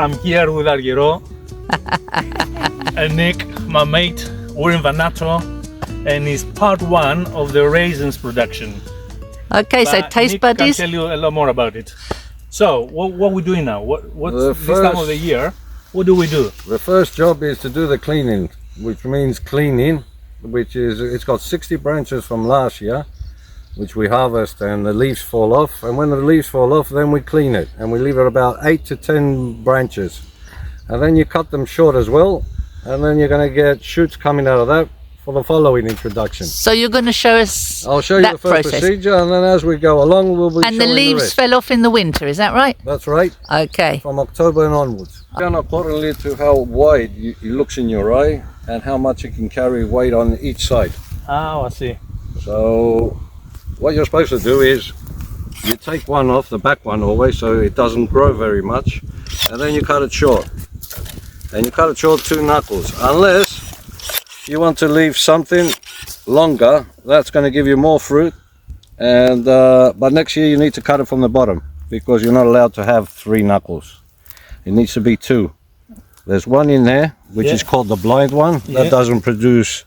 I'm here with Argyro and Nick, my mate. We're in Vanato, and it's part one of the raisins production. Okay, so But taste Nick buddies. can tell you a lot more about it. So, what we're doing now? What's this time of the year? What do we do? The first job is to do the cleaning, which means cleaning, which is, it's got 60 branches from last year, which we harvest and the leaves fall off. And when the leaves fall off, then we clean it and we leave it about 8 to 10 branches. And then you cut them short as well. And then you're going to get shoots coming out of that for the following introduction. So you're going to show us I'll show you the first procedure, and then as we go along, we'll be And the showing leaves rest. fell off in the winter, is that right? That's right. Okay. From October and onwards. Done accordingly to how wide it looks in your eye and how much it can carry weight on each side. Oh, I see. So what you're supposed to do is you take one off, the back one always, so it doesn't grow very much, and then you cut it short. And you cut it short 2 knuckles, unless you want to leave something longer. That's going to give you more fruit, and but next year you need to cut it from the bottom, because you're not allowed to have 3 knuckles. It needs to be 2. There's one in there which is called the blind one, that doesn't produce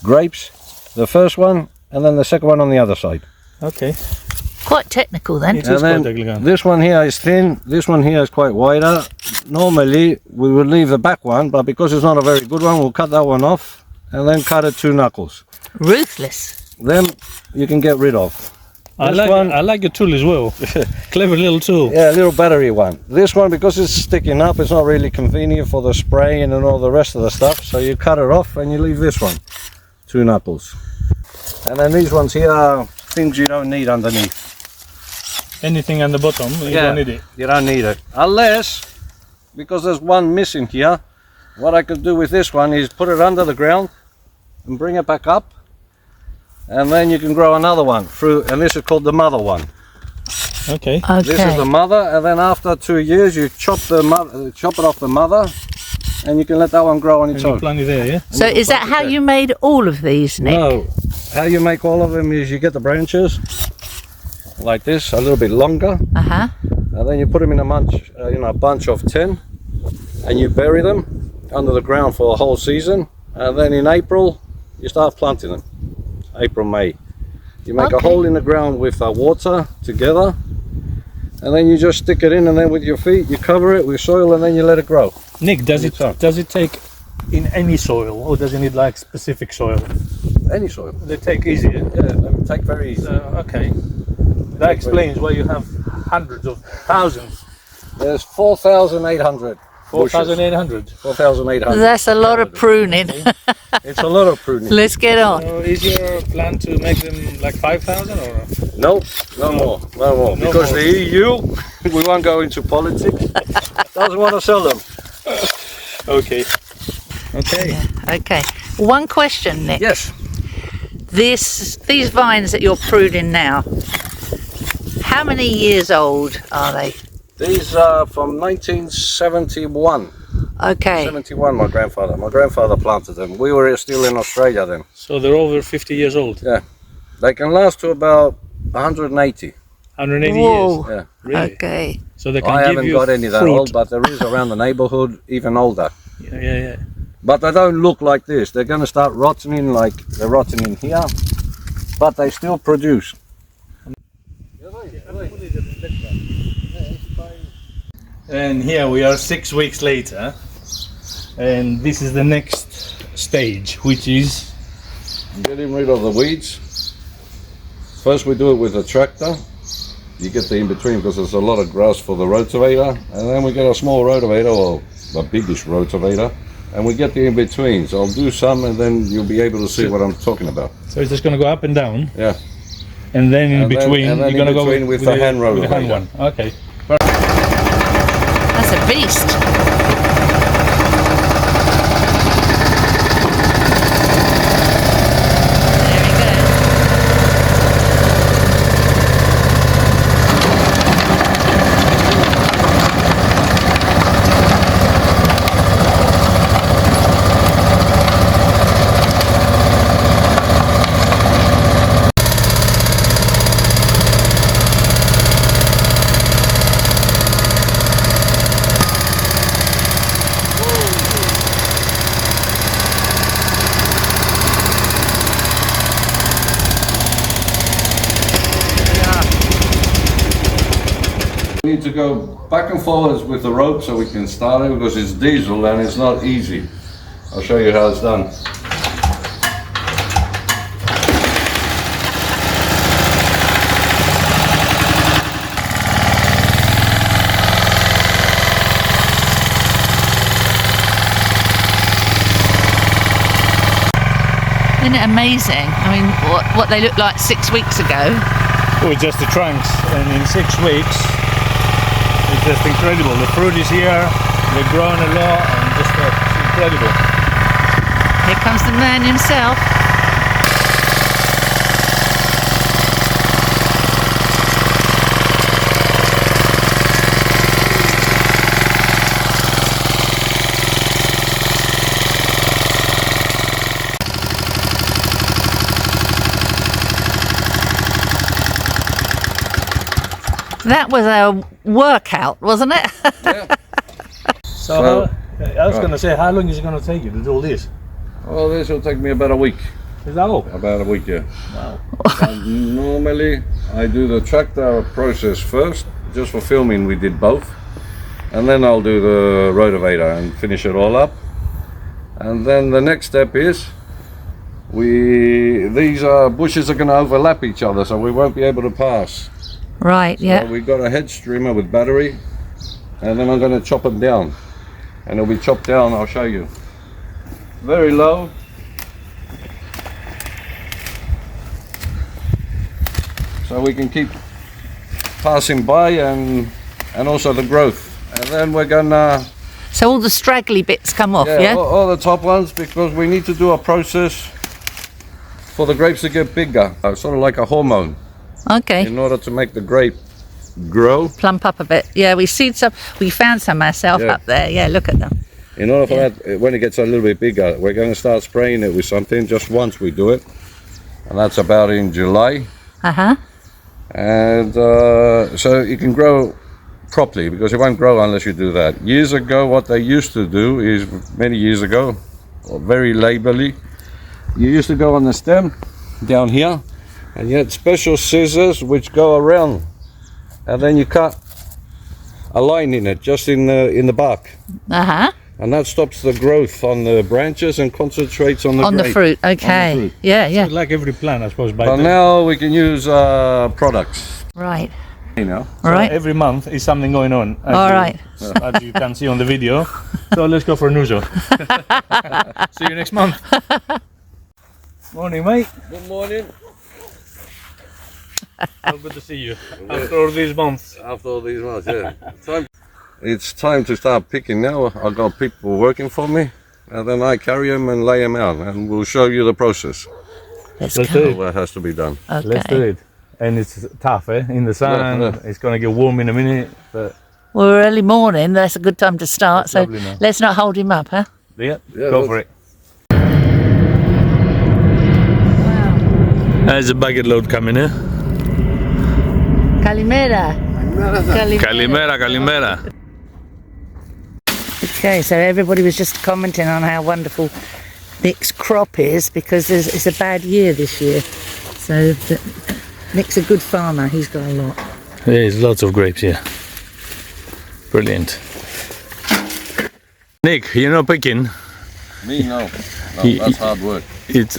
grapes. The first one, and then the second one on the other side. Okay. Quite technical then. It And is then quite technical. this one here is thin, this one here is quite wider. Normally we would leave the back one, but because it's not a very good one, we'll cut that one off and then cut it 2 knuckles. Ruthless. Then you can get rid of. I This like your tool as well. Clever little tool. Yeah, a little battery one. This one, because it's sticking up, it's not really convenient for the spraying and all the rest of the stuff. So you cut it off and you leave this one, 2 knuckles. And then these ones here are things you don't need underneath. Anything on the bottom, you don't need it. You don't need it. Unless, because there's one missing here, what I could do with this one is put it under the ground and bring it back up. And then you can grow another one through, and this is called the mother one. Okay. Okay. This is the mother, and then after 2 years you chop the mother, chop it off the mother, and you can let that one grow on its And you own. plant it there, yeah? So is that how you made all of these, Nick? No, how you make all of them is you get the branches like this, a little bit longer, Uh-huh. and then you put them in a bunch of 10, and you bury them under the ground for a whole season, and then in April you start planting them. April, May. You make a Okay. hole in the ground with water together, and then you just stick it in, and then with your feet you cover it with soil, and then you let it grow. Nick, does It's up. it take in any soil, or does it need like specific soil? Any soil. They take easy, yeah? Yeah, they will take very easy. Okay. That explains why you have hundreds of thousands. There's 4,800. 4,800. 4,800. That's a lot of pruning. It's a lot of pruning. Let's get on. So is your plan to make them like 5,000 or? No, no more. Because more. the EU, we won't go into politics, doesn't want to sell them. Okay. Okay. Okay. One question, Nick. Yes. These vines that you're pruning now, how many years old are they? These are from 1971. Okay. 71, my grandfather planted them. We were still in Australia then. So they're over 50 years old. Yeah. They can last to about 180. 180 Whoa. years. Yeah. Really? Okay. So they can I give haven't you got any that fruit. old, but there is around the neighborhood even older. Yeah. But they don't look like this. They're going to start rotting like they're rotting in here, but they still produce. And here we are 6 weeks later, and this is the next stage, which is Getting rid of the weeds. First we do it with a tractor. You get the in-between because there's a lot of grass for the rotavator, and then we get a small rotavator, or a biggish rotavator, and we get the in-between. So I'll do some and then you'll be able to see what I'm talking about. so it's just going to go up and down, Yeah. and then in And then- between and then you're going to in go between with the hand with the hand rotavator. one. Okay. That's a beast. There he goes. need to go back and forwards with the rope so we can start it because it's diesel and it's not easy. I'll show you how it's done. Isn't it amazing? I mean, what they looked like 6 weeks ago. Oh, just the trunks, and in 6 weeks, it's just incredible. The fruit is here, they're growing a lot, and just it's incredible. Here comes the man himself. That was a workout, wasn't it? Yeah. So I was going to say, how long is it going to take you to do all this? Well, this will take me about a week. Is that all? About a week, yeah. Wow. And normally I do the tractor process first, just for filming we did both. And then I'll do the rotavator and finish it all up. And then the next step is, these bushes are going to overlap each other, so we won't be able to pass. Right, yeah. So we've got a head streamer with battery, and then I'm going to chop them down. And it'll be chopped down, I'll show you. Very low. So we can keep passing by and also the growth. And then we're going to... So all the straggly bits come off, yeah? All the top ones, because we need to do a process for the grapes to get bigger. Sort of like a hormone. Okay. In order to make the grape grow. Plump up a bit. Yeah, we found some ourselves up there. Yeah, look at them. In order for that, when it gets a little bit bigger, we're going to start spraying it with something just once we do it. And that's about in July. Uh-huh. And so it can grow properly, because it won't grow unless you do that. Years ago, what they used to do is, many years ago, very laborly, you used to go on the stem down here, and you had special scissors which go around, and then you cut a line in it, just in the bark. Uh-huh. And that stops the growth on the branches and concentrates on the grape. The fruit, okay. On the fruit. Yeah, yeah. So like every plant, I suppose. But now we can use products. Right. You know. So right. Every month is something going on. All right. As you can see on the video. So let's go for an uso. See you next month. Morning, mate. Good morning. How good to see you after all these months. After all these months, yeah. It's time to start picking now. I've got people working for me, and then I carry them and lay them out, and we'll show you the process. Let's go. What has to be done. Okay. Let's do it. And it's tough, eh? In the sun, It's going to get warm in a minute. But well, early morning, that's a good time to start, so let's not hold him up, huh? Yeah, go for it. There's a bucket load coming, eh? Kalimera. Kalimera, kalimera. Okay, so everybody was just commenting on how wonderful Nick's crop is, because it's a bad year this year. So Nick's a good farmer, he's got a lot. There's lots of grapes here. Brilliant. Nick, you're not picking? Me, no. That's hard work. It's...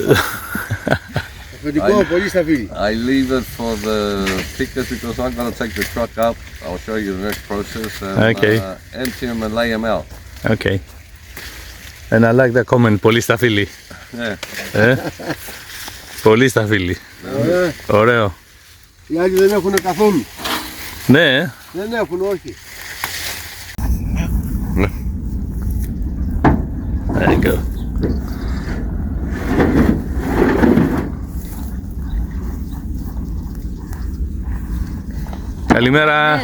I leave it for the pickers, because I'm going to take the truck up. I'll show you the next process and empty them and lay them out. Okay. And I like that comment, πολύ στα φίλη. Πολύ στα φίλη. Ωραίο. Οι άλλοι δεν έχουν καθόλου. Ναι. Δεν έχουν, όχι. There you go. Καλημέρα.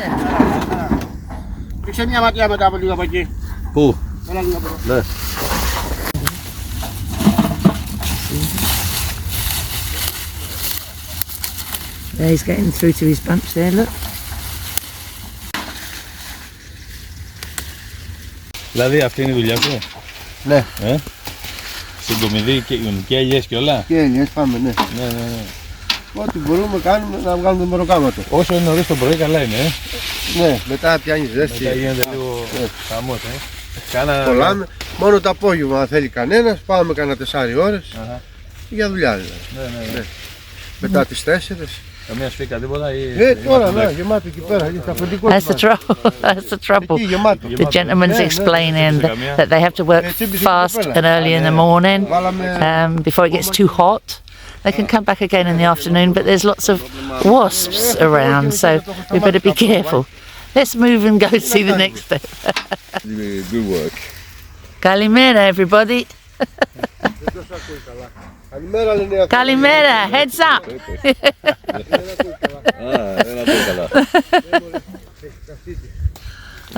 Ρίξε μια ματιά μετά από λίγο από εκεί. Πού? Έλα λίγο από εδώ. Ναι. There, he's getting through to his bunch there, look. Δηλαδή αυτή είναι η δουλειά σου? Ναι. Συγκομιδή και ελιές και όλα? Και ελιές πάμε, ναι. Ναι. Ό,τι μπορούμε κάνουμε να βγάλουμε μεροκάματο. Όσο είναι νωρίς το πρωί, καλά είναι. Ναι, μετά πιάνει ζέστη. Μετά γίνεται λίγο χαμός. Κολλάμε. Μόνο το απόγευμα, αν θέλει κανένας, πάμε κάνα 4 ώρες για δουλειά δηλαδή. Ναι. Μετά τις 4. Καμία σφίκα τίποτα ή... Τώρα ναι, γεμάτο εκεί πέρα. That's the trouble. That's the trouble. The gentleman's explaining that they have to work fast and early in the morning before it gets too hot. They can come back again in the afternoon, but there's lots of wasps around, so we better be careful. Let's move and go see the next step. Good work. Kalimera, everybody. Kalimera, heads up.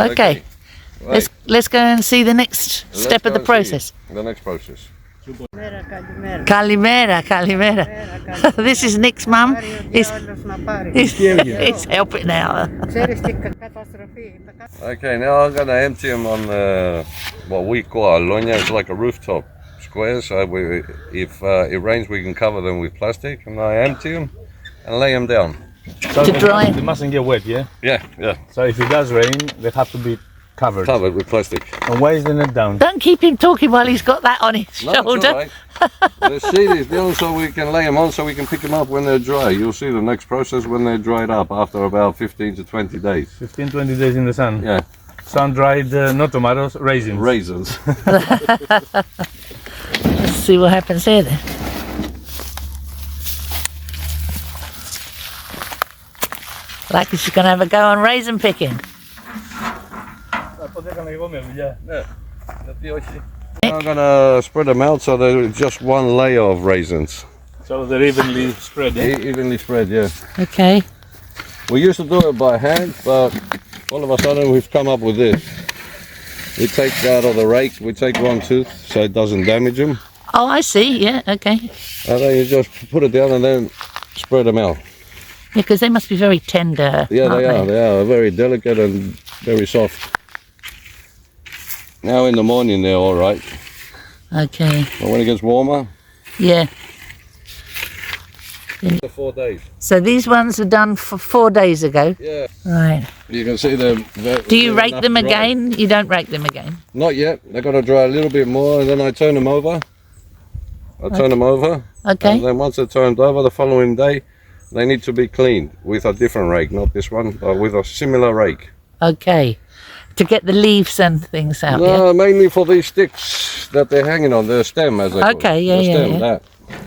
Okay, let's go and see the next step of the process. The next process. Kalimera, Kalimera. This is Nick's mum. He's helping out. Okay, now I'm going to empty them on what we call a lonya. It's like a rooftop square, so if it rains we can cover them with plastic, and I empty them and lay them down. So To dry. They mustn't get wet, yeah? Yeah. So if it does rain, they have to be covered. Covered with plastic. And why is the net down? Don't keep him talking while he's got that on his No, shoulder. it's all right. The sheet is down so we can lay them on so we can pick them up when they're dry. You'll see the next process when they're dried up after about 15 to 20 days. 15, 20 days in the sun. Yeah, Sun-dried, not tomatoes, raisins. raisins. Let's see what happens here then. Like she's going to have a go on raisin picking. I'm gonna spread them out so there's just one layer of raisins. So they're evenly spread, yeah? Evenly spread, yeah. Okay. We used to do it by hand, but all of a sudden we've come up with this. We take out of the rake, we take one tooth so it doesn't damage them. Oh, I see. Yeah, okay. And then you just put it down and then spread them out. Yeah, because they must be very tender. Yeah, aren't they are very delicate and very soft. Now in the morning they're all right, Okay. but when it gets warmer, Yeah. 4 days. So these ones were done for 4 days ago. Yeah, Right. you can see them. Do you rake them again? You don't rake them again. Not yet. They're going to dry a little bit more, and then I turn them over. Turn them over, Okay. and then once they're turned over, the following day, they need to be cleaned with a different rake, not this one, but with a similar rake. Okay. To get the leaves and things out. Yeah. No, mainly for these sticks that they're hanging on, the stem, as they call it. Okay, yeah, the yeah, stem, yeah. that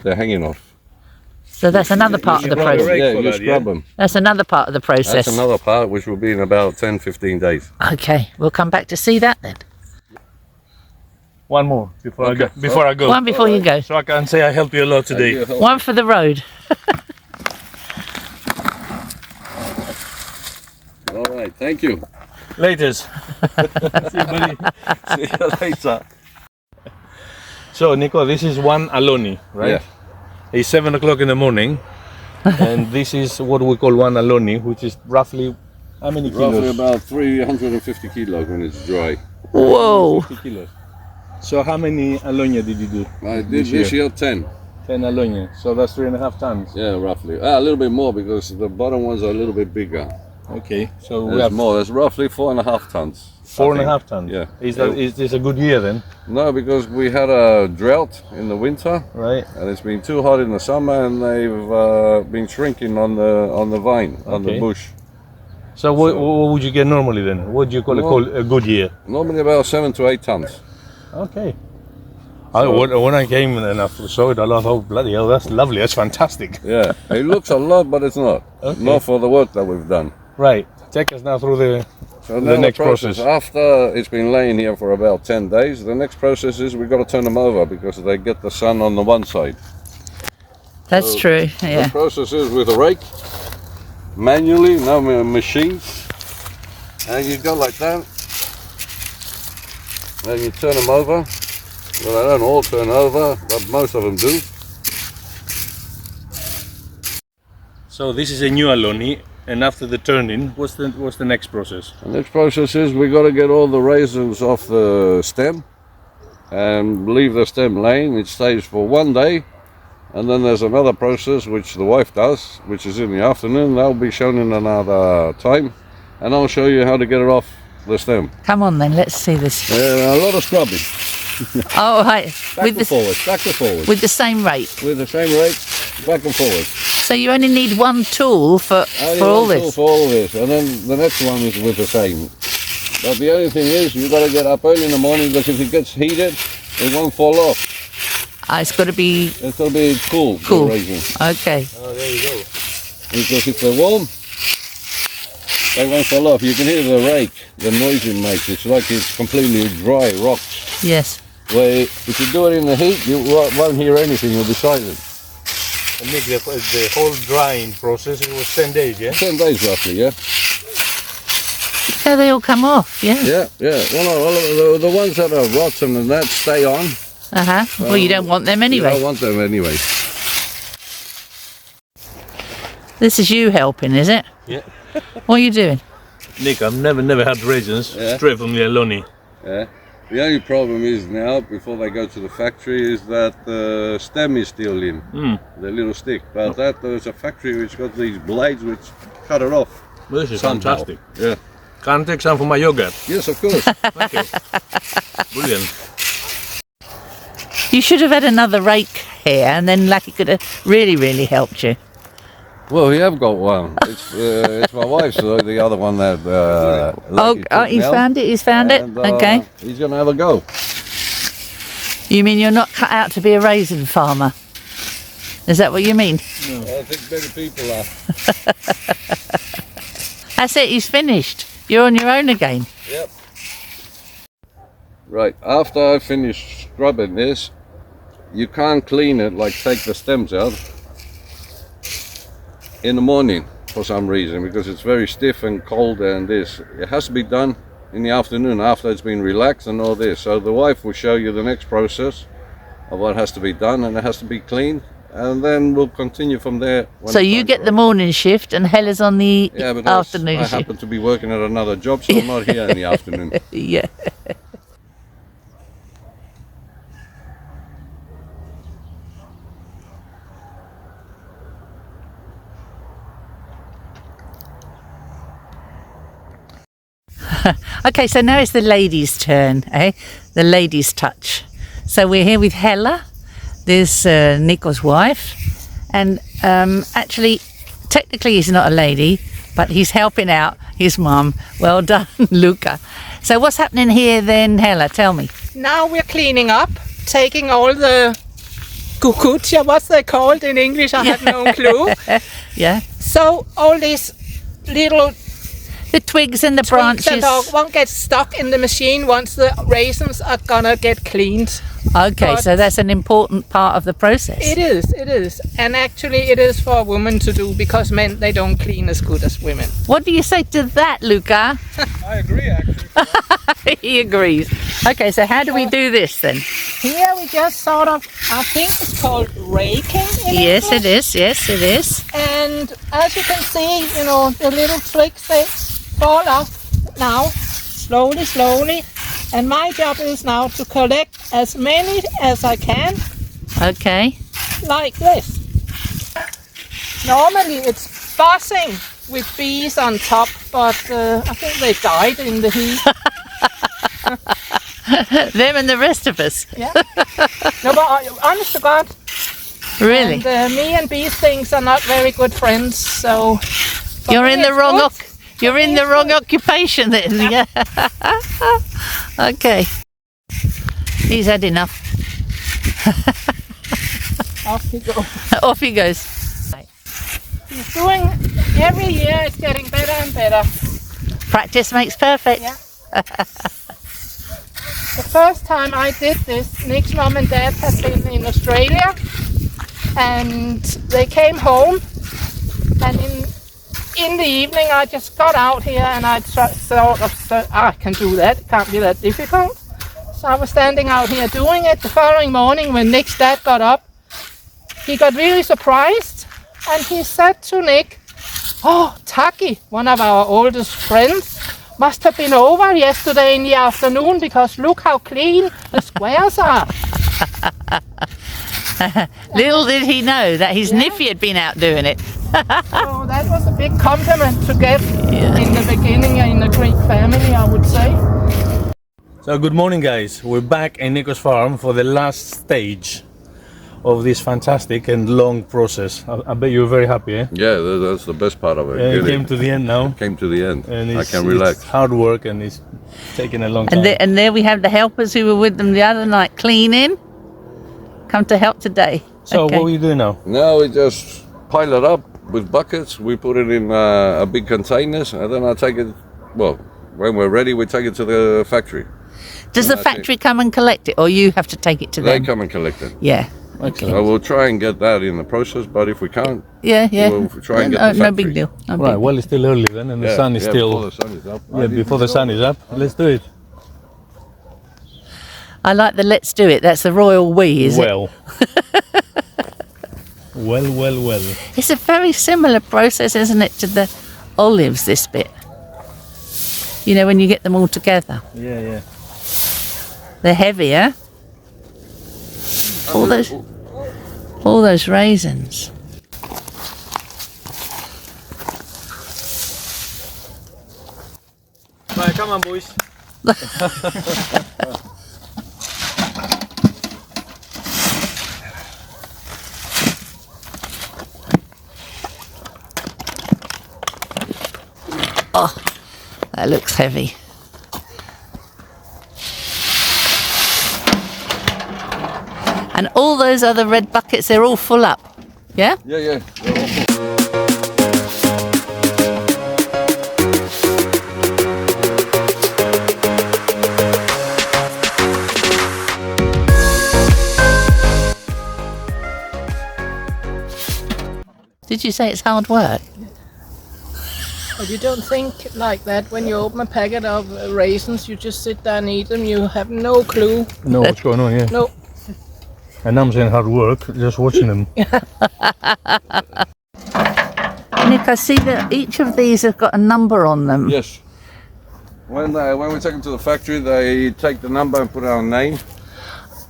they're hanging off. So that's another part of the scrub the process. rake Yeah, for you that, scrub yeah? them. That's another part of the process. That's another part, which will be in about 10-15 days. Okay. We'll come back to see that then. One more before Okay. I go. One before you go. So I can say I helped you a lot today. One for the road. All right, thank you. Laters. See you, buddy. See you later. So, Nico, this is one aloni, right? Yeah. It's 7 o'clock in the morning, and this is what we call one aloni, which is roughly how many kilos? Roughly about 350 kilos when it's dry. Whoa. 50 kilos. So, how many alonia did you do? I did this year 10. 10 alonia. So that's 3.5 tons. Yeah, roughly. A little bit more because the bottom ones are a little bit bigger. Okay. So we There's have more. There's roughly 4.5 tons. 4.5 tons. Yeah. Is this a good year then? No, because we had a drought in the winter, Right. and it's been too hot in the summer, and they've been shrinking on the vine, on the Okay. bush. So what would you get normally then? What do you call a good year? Normally about 7 to 8 tons. Okay. When I came and I saw it, I thought, oh bloody hell, that's lovely, that's fantastic. Yeah, it looks a lot, but it's not. Okay. Not for the work that we've done. Right. Take us now through the So now next process. After it's been laying here for about 10 days, the next process is we've got to turn them over because they get the sun on the one side. That's true. The Yeah. process is with a rake, manually, no machines, and you go like that. Then you turn them over. Well, they don't all turn over, but most of them do. So this is a new aloni, and after the turning, what's the next process? The next process is we got to get all the raisins off the stem and leave the stem laying. It stays for 1 day, And then there's another process which the wife does, which is in the afternoon. That'll be shown in another time. And I'll show you how to get it off the stem. Come on then, let's see this. A lot of scrubbing. Oh, right. Back and forward. With the same rate. With the same rate, back and forward. So you only need one tool for all this. For all this, and then the next one is with the same. But the only thing is, you've got to get up early in the morning, because if it gets heated, it won't fall off. It's got to be... It's got to be cool. Cool. Raisins. Okay. Oh, there you go. Because if they're warm, they won't fall off. You can hear the rake, the noise it makes. It's like it's completely dry rocks. Yes. Where if you do it in the heat, you won't hear anything. You'll be silent. And Nick, the whole drying process, it was 10 days, yeah? 10 days roughly, yeah. So they all come off, yeah? Yeah. Well, the ones that are rotten and that stay on. Well, you don't want them anyway. You don't want them anyway. This is you helping, is it? Yeah. What are you doing? Nick, I've never had raisins straight from the Aloni. Yeah. The only problem is now, before they go to the factory, is that the stem is still in, the little stick. But there's a factory which got these blades which cut it off. Well, this is somehow. fantastic. Yeah. Can I take some for my yogurt? Yes, of course. Thank you. Brilliant. You should have had another rake here, and then Lucky could have really helped you. Well, we have got one. It's my wife's, the other one that. He's found it. He's found it. Okay. He's gonna have a go. You mean you're not cut out to be a raisin farmer? Is that what you mean? No. I think better people are. That's it. He's finished. You're on your own again. Yep. Right. After I finish scrubbing this, you can't clean it, like take the stems out, in the morning for some reason, because it's very stiff and cold, and this. It has to be done in the afternoon after it's been relaxed and all this. So the wife will show you the next process of what has to be done, and it has to be cleaned, and then we'll continue from there. So you get the morning shift and Hella's on the afternoon shift. I happen to be working at another job, so I'm not here in the afternoon. Yeah. Okay, so now it's the ladies' turn, eh? The ladies' touch. So we're here with Hella. There's Nikos' wife. And actually, technically he's not a lady, but he's helping out his mum. Well done, Luca. So what's happening here then, Hella? Tell me. Now we're cleaning up, taking all the cucucha, what's they called in English? I have no clue. Yeah. So all these little the twigs and the branches and all won't get stuck in the machine once the raisins are gonna get cleaned. Okay, but so that's an important part of the process. It is. And actually it is for a woman to do, because men, they don't clean as good as women. What do you say to that, Luca? I agree, actually. He agrees. Okay, so how do we do this then? Here we just sort of, I think it's called raking. Yes, it is. Yes, it is. And as you can see, you know, the little twigs, they fall off now, slowly. And my job is now to collect as many as I can. Okay. Like this. Normally it's buzzing with bees on top, but I think they died in the heat. Them and the rest of us. Yeah. No, but honest to God. Really? And me and bee things are not very good friends, so. You're in the wrong. You're in the wrong occupation then. Yeah. Okay. He's had enough. Off he goes. Off he goes. He's doing, every year it's getting better and better. Practice makes perfect. Yeah. The first time I did this, Nick's mom and dad had been in Australia, and they came home, and in the evening I just got out here and I thought I can do that, it can't be that difficult. So I was standing out here doing it. The following morning when Nick's dad got up, he got really surprised, and he said to Nick, "Oh, Taki, one of our oldest friends, must have been over yesterday in the afternoon, because look how clean the squares are." Little did he know that his niffy had been out doing it. So that was a big compliment to get in the beginning in a Greek family, I would say. So good morning guys, we're back in Nikos farm for the last stage of this fantastic and long process. I bet you're very happy, eh? Yeah, that's the best part of it. It came to the end now. Came to the end. And I can relax. It's hard work and it's taken a long time. And there we have the helpers who were with them the other night cleaning. Come to help today. So Okay. what will you do now? Now we just pile it up with buckets. We put it in a big containers, and then I take it. Well, when we're ready, we take it to the factory. Does the factory come and collect it, or you have to take it to They them? come and collect it. Yeah. Okay. So we'll try and get that in the process, but if we can't, Yeah. we'll try and get the no big factory. deal. No big Right, deal. well it's still early then and the sun is still... before the sun is up. Yeah, before the sun is up. Let's do it. I like the let's do it. That's the royal we, is it? Well. Well. It's a very similar process, isn't it, to the olives, this bit? You know, when you get them all together. Yeah. They're heavier. All those raisins. Right, come on boys. Oh, that looks heavy. And all those other red buckets, they're all full up. Yeah? Yeah. Did you say it's hard work? But you don't think like that when you open a packet of raisins, you just sit there and eat them, you have no clue. Know what's going on, yeah. No. And I'm saying hard work, just watching them. Nick, I see that each of these have got a number on them. Yes. When we take them to the factory, they take the number and put our name.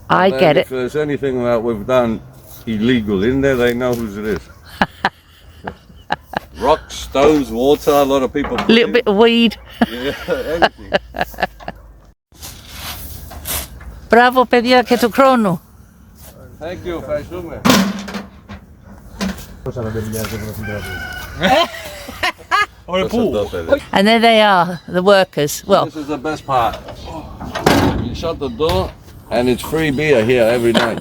I And get if it. there's anything that we've done illegal in there, they know whose it is. Rocks, stones, water, a lot of people. A little bit of weed. Yeah, anything. Bravo, παιδιά, και του χρόνου. Thank you, ευχαριστούμε. And there they are, the workers. Well, This is the best part. You shut the door and it's free beer here every night.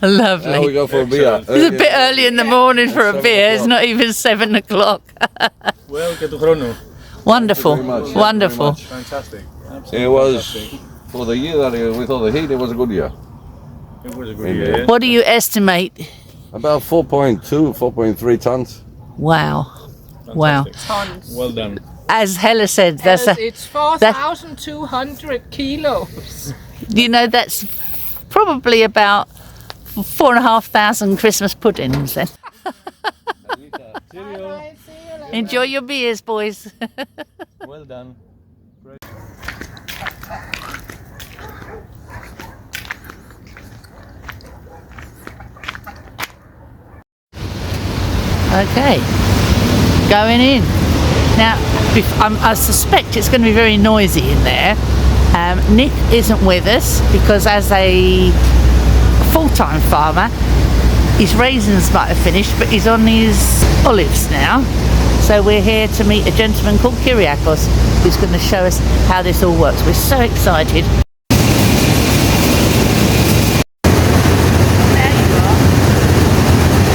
lovely. Now we go for a beer. It's a bit early in the morning for a beer. It's not even 7 o'clock. Well, και του χρόνου. Wonderful, Thank you very much. wonderful. Fantastic. It was, for the year that with all the heat, it was a good year. It was a good year. What do you estimate? About 4.2, 4.3 tons. Wow, wow. Tons. Well done. As Hella said, that's It's 4,200 kilos. you know, that's probably about 4,500 Christmas puddings then. Alright, see you later. Enjoy your beers, boys. Well done. Okay, going in. Now, I suspect it's going to be very noisy in there. Nick isn't with us because as a full-time farmer, his raisins might have finished, but he's on his olives now. So we're here to meet a gentleman called Kyriakos who's going to show us how this all works. We're so excited.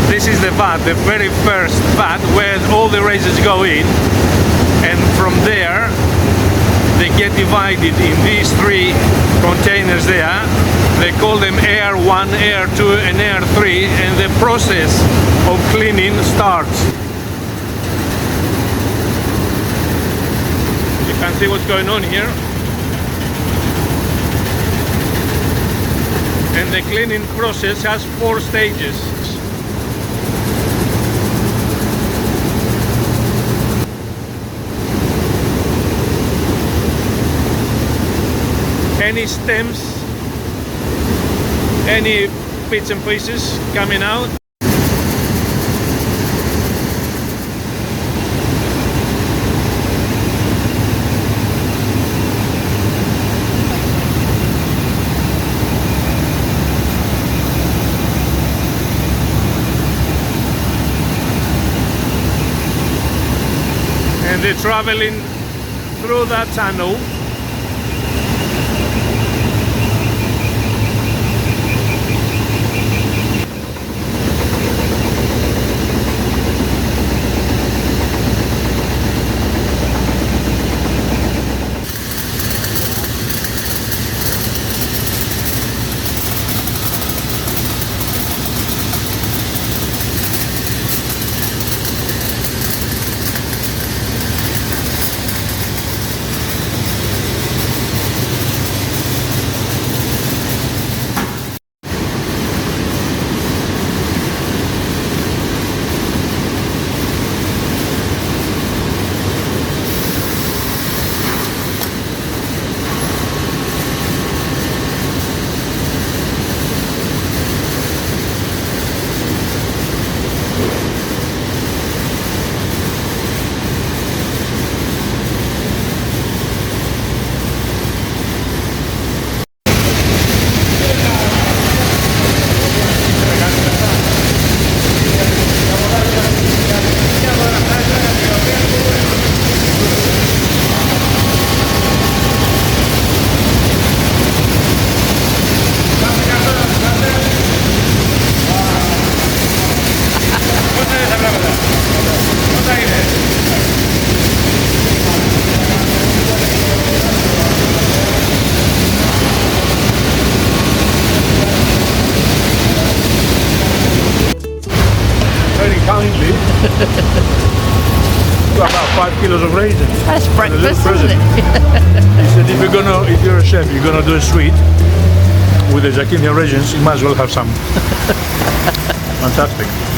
This is the vat, the very first vat where all the raisins go in, and from there they get divided in these 3 containers there. They call them Air 1, Air 2 and Air 3, and the process of cleaning starts. You can see what's going on here. And the cleaning process has 4 stages. Any stems any bits and pieces coming out. And they're traveling through that tunnel. Kindly to about 5 kilos of raisins. That's breakfast, present. isn't it? He said if you're a chef, you're gonna do a sweet with the Zakynthos raisins, you might as well have some. Fantastic.